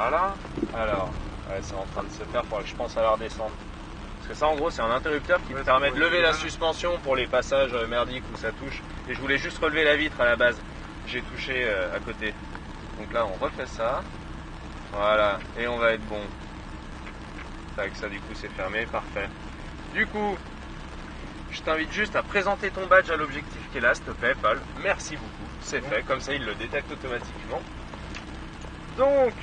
Voilà. Alors, ouais, c'est en train de se faire, il faudra que je pense à la redescendre. Parce que ça, en gros, c'est un interrupteur qui me permet de lever la suspension pour les passages merdiques où ça touche. Et je voulais juste relever la vitre à la base. J'ai touché à côté. Donc là, on refait ça. Voilà. Et on va être bon. Tac, ça, du coup, c'est fermé. Parfait. Du coup, je t'invite juste à présenter ton badge à l'objectif qui est là, s'il te plaît, Paul. Merci beaucoup. C'est fait. Comme ça, il le détecte automatiquement. Donc,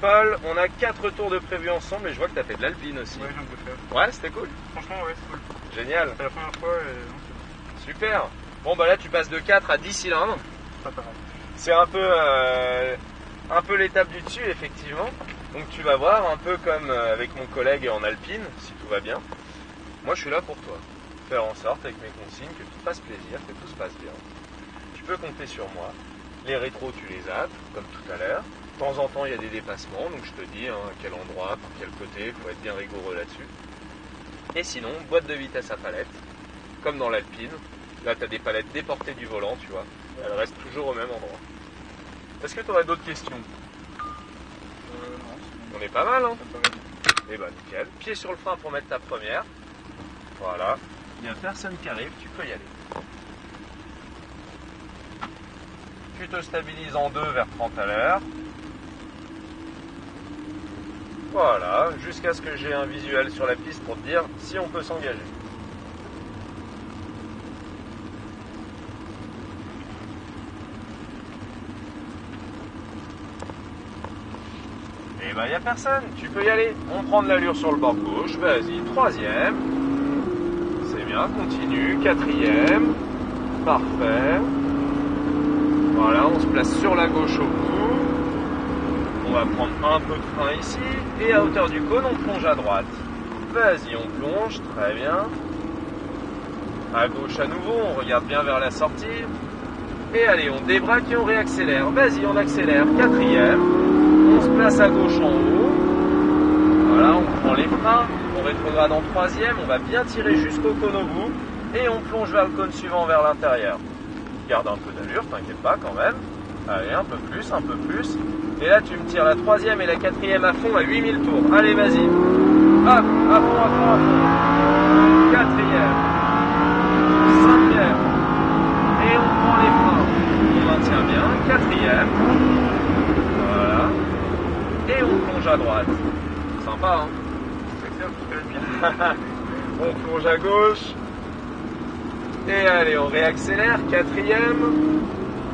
Paul, on a 4 tours de prévu ensemble et je vois que tu as fait de l'alpine aussi. Ouais, je viens de le faire. Ouais, c'était cool. Franchement, ouais, c'est cool. Génial. C'est la première fois et non, c'est Super. Bon, bah là, tu passes de 4 à 10 cylindres. pas pareil. C'est un peu l'étape du dessus, effectivement. Donc, tu vas voir, un peu comme avec mon collègue en alpine, si tout va bien. Moi, je suis là pour toi. Faire en sorte, avec mes consignes, que tout fasse plaisir, que tout se passe bien. Tu peux compter sur moi. Les rétros, tu les as, comme tout à l'heure. De temps en temps, il y a des dépassements, donc je te dis à quel endroit, par quel côté, il faut être bien rigoureux là-dessus. Et sinon, boîte de vitesse à palette, comme dans l'alpine. Là, tu as des palettes déportées du volant, tu vois. Elles restent toujours au même endroit. Est-ce que tu aurais d'autres questions? Non, On est pas mal, hein? c'est pas mal. Eh ben, nickel. Pied sur le frein pour mettre ta première. Voilà. Il n'y a personne qui arrive, tu peux y aller. Tu te stabilises en 2 vers 30 à l'heure. Voilà, jusqu'à ce que j'ai un visuel sur la piste pour te dire si on peut s'engager. Et ben, il n'y a personne, tu peux y aller. On prend de l'allure sur le bord gauche, vas-y, 3e. C'est bien, continue, 4e. Parfait. Voilà, on se place sur la gauche au bout. On va prendre un peu de frein ici. Et à hauteur du cône, on plonge à droite. Vas-y, on plonge, très bien. À gauche à nouveau, on regarde bien vers la sortie. Et allez, on débraque et on réaccélère. Vas-y, on accélère, 4e. On se place à gauche en haut. Voilà, on prend les freins. On rétrograde en 3e. On va bien tirer jusqu'au cône au bout. Et on plonge vers le cône suivant, vers l'intérieur. Garde un peu d'allure, t'inquiète pas quand même. Allez, un peu plus, un peu plus. Et là, tu me tires la 3e et la 4e à fond à 8000 tours. Allez, vas-y. Hop, à fond, à fond, à fond. 4e. 5e. Et on prend les freins. On maintient bien. 4e. Voilà. Et on plonge à droite. Sympa, hein? C'est clair, parce que la On plonge à gauche. Et allez, on réaccélère, 4e.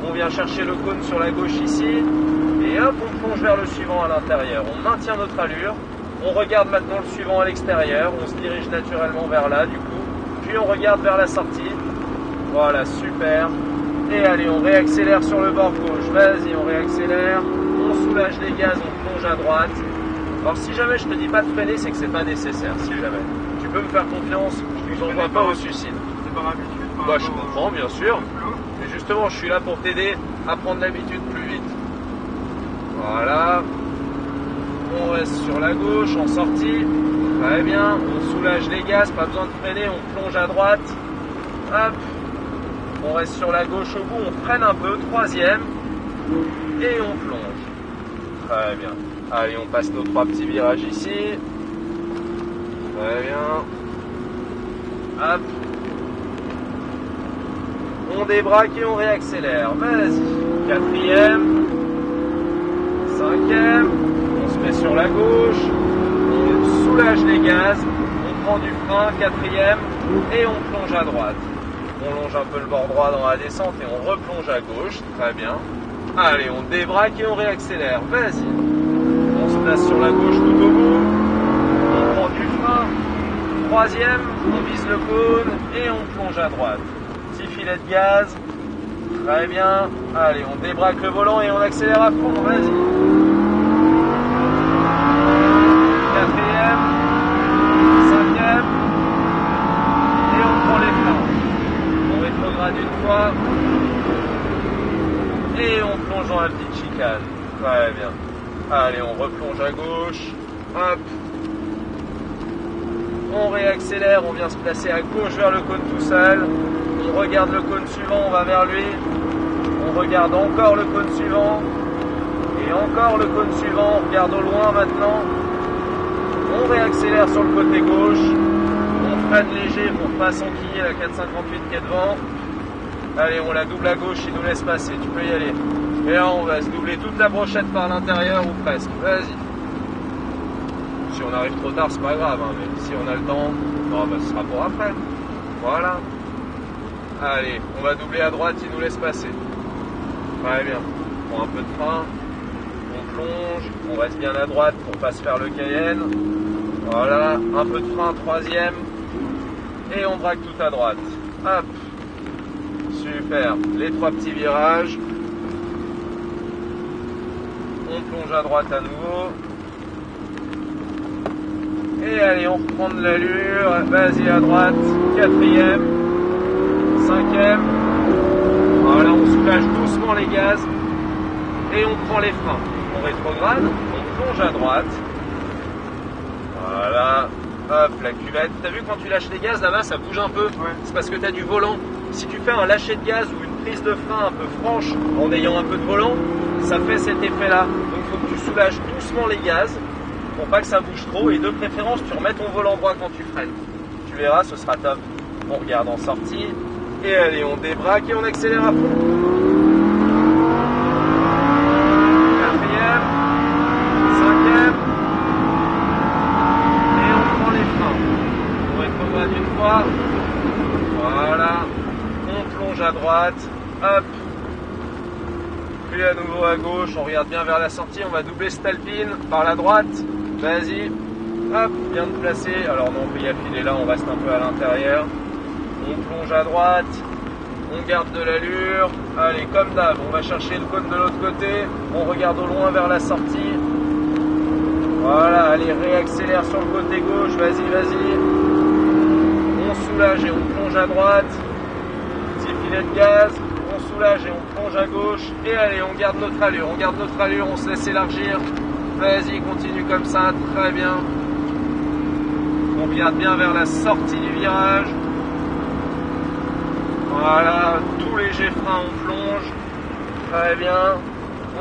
On vient chercher le cône sur la gauche ici. Et hop, on plonge vers le suivant à l'intérieur. On maintient notre allure. On regarde maintenant le suivant à l'extérieur. On se dirige naturellement vers là, du coup. Puis on regarde vers la sortie. Voilà, super. Et allez, on réaccélère sur le bord gauche. Vas-y, on réaccélère. On soulage les gaz, on plonge à droite. Alors si jamais je te dis pas de freiner, c'est que c'est pas nécessaire, si jamais. Tu peux me faire confiance, je ne t'envoie pas au suicide. c'est par habitude. Bah, je comprends, bien sûr. Mais justement, je suis là pour t'aider à prendre l'habitude plus vite. Voilà. On reste sur la gauche, en sortie. Très bien. On soulage les gaz, pas besoin de freiner. On plonge à droite. Hop. On reste sur la gauche au bout. On freine un peu. 3e. Et on plonge. Très bien. Allez, on passe nos 3 petits virages ici. Très bien. Hop. On débraque et on réaccélère. Vas-y. 4e. 5e. On se met sur la gauche. On soulage les gaz. On prend du frein. 4e. Et on plonge à droite. On longe un peu le bord droit dans la descente et on replonge à gauche. Très bien. Allez, on débraque et on réaccélère. Vas-y. On se place sur la gauche tout au bout. On prend du frein. 3e. On vise le cône et on plonge à droite. Petit filet de gaz. Très bien. Allez, on débraque le volant et on accélère à fond. Vas-y. 4e. 5e. Et on prend les freins. On rétrograde une fois. Et on plonge dans la petite chicane. Très bien. Allez, on replonge à gauche. Hop. On réaccélère, on vient se placer à gauche vers le cône tout seul. On regarde le cône suivant, on va vers lui. On regarde encore le cône suivant. Et Et encore le cône suivant, on regarde au loin maintenant. On réaccélère sur le côté gauche. On freine léger pour pas s'enquiller la 458 qui est devant. Allez, on la double à gauche, il nous laisse passer, tu peux y aller. Et là, on va se doubler toute la brochette par l'intérieur ou presque. Vas-y. Si on arrive trop tard, c'est pas grave, hein, mais si on a le temps, non, bah, ce sera pour après. Voilà. Allez, on va doubler à droite, il nous laisse passer. Très bien. On prend un peu de frein. On plonge. On reste bien à droite pour pas se faire le Cayenne. Voilà. Un peu de frein, troisième. Et on braque tout à droite. Hop. Super. Les trois petits virages. On plonge à droite à nouveau. Et allez, on reprend de l'allure. Vas-y à droite. Quatrième. Cinquième. Voilà, on soulage doucement les gaz. Et on prend les freins. On rétrograde. On plonge à droite. Voilà. Hop, la cuvette. T'as vu quand tu lâches les gaz là-bas, ça bouge un peu. Ouais. C'est parce que tu as du volant. Si tu fais un lâcher de gaz ou une prise de frein un peu franche en ayant un peu de volant, ça fait cet effet-là. Donc il faut que tu soulages doucement les gaz pour pas que ça bouge trop. Et de préférence, tu remets ton volant droit quand tu freines. Tu verras, ce sera top. On regarde en sortie. Et allez, on débraque et on accélère à fond. Quatrième. Cinquième. Et on prend les freins. On rétrograde une fois. Voilà. On plonge à droite. Hop. Puis à nouveau à gauche. On regarde bien vers la sortie. On va doubler cette alpine par la droite. Vas-y. Hop. Bien de placer. Alors non, on peut y affiler là. On reste un peu à l'intérieur. On plonge à droite. On garde de l'allure. Allez, comme d'hab. On va chercher le cône de l'autre côté. On regarde au loin vers la sortie. Voilà. Allez, réaccélère sur le côté gauche. Vas-y, vas-y. On soulage et on plonge à droite. Petit filet de gaz. On soulage et on plonge à gauche. Et allez, on garde notre allure. On garde notre allure. On se laisse élargir. Vas-y, continue comme ça. Très bien. On regarde bien vers la sortie du virage. Voilà. Tout léger frein, on plonge. Très bien.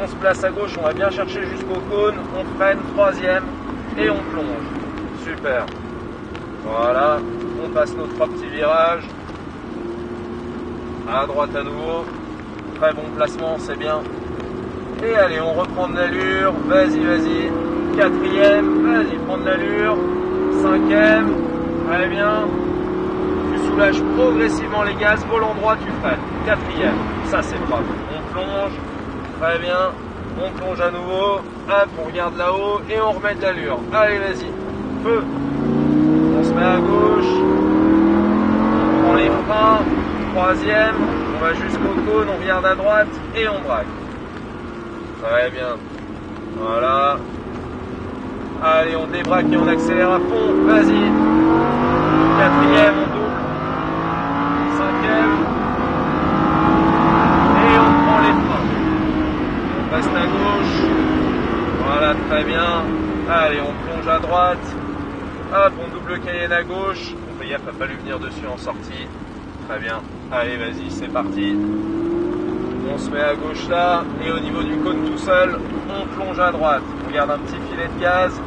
On se place à gauche. On va bien chercher jusqu'au cône. On freine. Troisième. Et on plonge. Super. Voilà. On passe nos trois petits virages. À droite à nouveau. Très bon placement, c'est bien. Et allez, on reprend de l'allure. Vas-y, vas-y. Quatrième. Vas-y, prends de l'allure. Cinquième. Très bien. Tu soulages progressivement les gaz. Volant droit, tu freines. Quatrième. Ça, c'est propre. On plonge. Très bien. On plonge à nouveau. Hop, on regarde là-haut. Et on remet de l'allure. Allez, vas-y. Feu. On se met à gauche, on prend les freins, troisième, on va jusqu'au cône, on regarde à droite et on braque. Très bien. Voilà. Allez, on débraque et on accélère à fond. Vas-y. Quatrième, on double. Cinquième. Et on prend les freins. On reste à gauche. Voilà, très bien. Allez, on plonge à droite. Hop, on double Cayenne à gauche. On fait gaffe à pas lui venir dessus en sortie. Très bien. Allez, vas-y, c'est parti. On se met à gauche là. Et au niveau du cône tout seul, on plonge à droite. On garde un petit filet de gaz.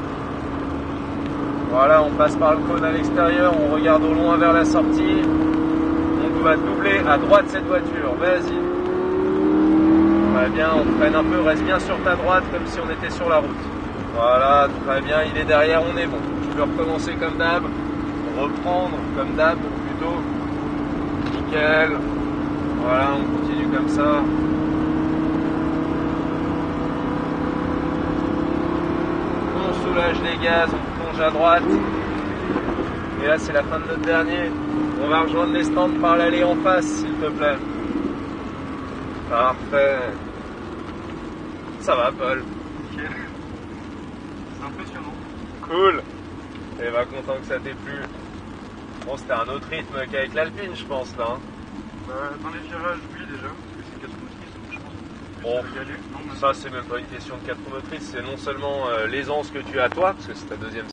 Voilà, on passe par le cône à l'extérieur. On regarde au loin vers la sortie. On va doubler à droite cette voiture. Vas-y. Très bien, on freine un peu. Reste bien sur ta droite comme si on était sur la route. Voilà, très bien. Il est derrière, on est bon. Tu peux recommencer comme d'hab, reprendre comme d'hab plutôt. Nickel. Voilà, on continue comme ça. On soulage les gaz, on plonge à droite. Et là, c'est la fin de notre dernier. On va rejoindre les stands par l'allée en face, s'il te plaît. Parfait. Ça va, Paul? Ok. C'est impressionnant. Cool. Et bah, content que ça t'ait plu. Bon, c'était un autre rythme qu'avec l'Alpine, je pense, là. Hein. Bah, dans les virages, oui, déjà, parce que c'est 4 motrices, donc je pense que Bon, y aller. Non, mais... ça, c'est même pas une question de 4 motrices, c'est non seulement l'aisance que tu as toi, parce que c'est ta deuxième